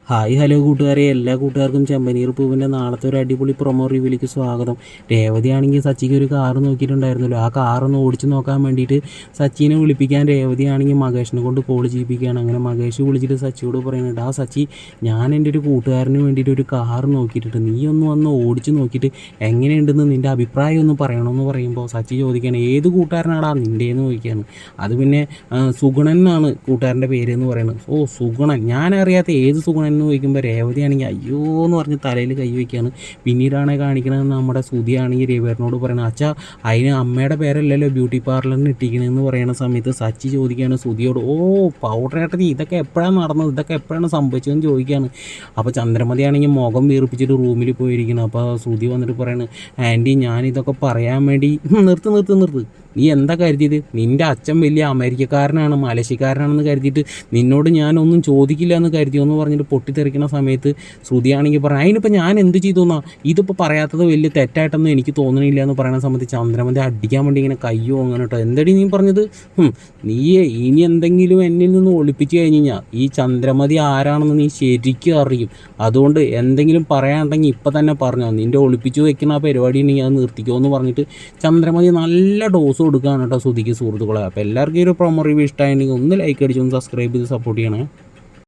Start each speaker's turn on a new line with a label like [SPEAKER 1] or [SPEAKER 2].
[SPEAKER 1] Hi hello കൂട്ടുകാരെ, എല്ലാ കൂട്ടുകാർക്കും ചെമ്പനീർ പൂവിൻ്റെ നാളത്തെ ഒരു അടിപൊളി പ്രൊമോ റിവ്യൂലേക്ക് സ്വാഗതം. രേവതി ആണെങ്കിൽ സച്ചിക്ക് ഒരു കാറ് നോക്കിയിട്ടുണ്ടായിരുന്നല്ലോ. ആ കാറൊന്ന് ഓടിച്ച് നോക്കാൻ വേണ്ടിയിട്ട് സച്ചിനെ വിളിപ്പിക്കാൻ രേവതി ആണെങ്കിൽ മകേഷിനെ കൊണ്ട് കോൾ ചെയ്യിപ്പിക്കുകയാണ്. അങ്ങനെ മകേഷ് വിളിച്ചിട്ട് സച്ചിയോട് പറയുന്നുണ്ട്, ആ സച്ചി, ഞാൻ എൻ്റെ ഒരു കൂട്ടുകാരന് വേണ്ടിയിട്ട് ഒരു കാറ് നോക്കിയിട്ടുണ്ട്, നീ ഒന്ന് വന്ന് ഓടിച്ച് നോക്കിയിട്ട് എങ്ങനെയുണ്ടെന്ന് നിൻ്റെ അഭിപ്രായം ഒന്ന് പറയണമെന്ന് പറയുമ്പോൾ സച്ചി ചോദിക്കുകയാണ്, ഏത് കൂട്ടുകാരനാടാ നിൻ്റെയെന്ന് ചോദിക്കുകയാണ്. അത് പിന്നെ സുഗുണൻ എന്നാണ് കൂട്ടുകാരൻ്റെ പേര് എന്ന് പറയുന്നത്. ഓ സുഗുണൻ, ഞാനറിയാത്ത ഏത് സുഗുണൻ എന്ന് ചോദിക്കുമ്പോൾ രേവതി ആണെങ്കിൽ അയ്യോ എന്ന് പറഞ്ഞ് തലയിൽ കൈ വയ്ക്കുകയാണ്. പിന്നീടാണ് കാണിക്കണത് നമ്മുടെ സുധിയാണെങ്കിൽ രവിയേട്ടനോട് പറയണത്, അച്ഛാ അതിന് അമ്മയുടെ പേരല്ലല്ലോ ബ്യൂട്ടി പാർലറിന് ഇട്ടിക്കണമെന്ന് പറയുന്ന സമയത്ത് സച്ചി ചോദിക്കുകയാണ് സുധിയോട്, ഓ പൗഡറേട്ടത്തി, ഇതൊക്കെ എപ്പോഴാണ് നടന്നത്, ഇതൊക്കെ എപ്പോഴാണ് സംഭവിച്ചതെന്ന് ചോദിക്കുകയാണ്. അപ്പോൾ ചന്ദ്രമതി ആണെങ്കിൽ മുഖം വീർപ്പിച്ചിട്ട് റൂമിൽ പോയിരിക്കണം. അപ്പോൾ സുധി വന്നിട്ട് പറയണത്, ആൻറ്റി ഞാനിതൊക്കെ പറയാൻ വേണ്ടി നിർത്ത് നീ എന്താ കരുതിയത്, നിൻ്റെ അച്ഛൻ വലിയ അമേരിക്കക്കാരനാണ്, മലേഷ്യക്കാരനാണെന്ന് കരുതിയിട്ട് നിന്നോട് ഞാനൊന്നും ചോദിക്കില്ല എന്ന് കരുതിയോ എന്ന് പറഞ്ഞിട്ട് പൊട്ടിത്തെറിക്കുന്ന സമയത്ത് ശ്രുതിയാണെങ്കിൽ പറയാം, അതിനിപ്പോൾ ഞാൻ എന്ത് ചെയ്തു എന്നാ, ഇതിപ്പോൾ പറയാത്തത് വലിയ തെറ്റായിട്ടൊന്നും എനിക്ക് തോന്നണില്ല എന്ന് പറയുന്ന സമയത്ത് ചന്ദ്രമതി അടിക്കാൻ വേണ്ടി ഇങ്ങനെ കയ്യോ അങ്ങനെ കേട്ടോ. എന്തടി നീ പറഞ്ഞത്, നീ ഇനി എന്തെങ്കിലും എന്നിൽ നിന്ന് ഒളിപ്പിച്ച് കഴിഞ്ഞ് കഴിഞ്ഞാൽ ഈ ചന്ദ്രമതി ആരാണെന്ന് നീ ശരിക്കും അറിയും. അതുകൊണ്ട് എന്തെങ്കിലും പറയാനുണ്ടെങ്കിൽ ഇപ്പം തന്നെ പറഞ്ഞോ, നിൻ്റെ ഒളിപ്പിച്ച് വെക്കുന്ന ആ പരിപാടി ഉണ്ടെങ്കിൽ അത് നിർത്തിക്കോ എന്ന് പറഞ്ഞിട്ട് ചന്ദ്രമതി നല്ല ഡോസ് കൊടുക്കുകയാണ് കേട്ടോ സുധിക്ക് സുഹൃത്തുക്കളെ. അപ്പോൾ എല്ലാവർക്കും ഈ ഒരു പ്രൊമോ റിവ്യൂ ഇഷ്ടമായിട്ടുണ്ടെങ്കിൽ ഒന്ന് ലൈക്ക് അടിച്ചൊന്ന് സബ്സ്ക്രൈബ് ചെയ്ത് സപ്പോർട്ട് ചെയ്യണേ.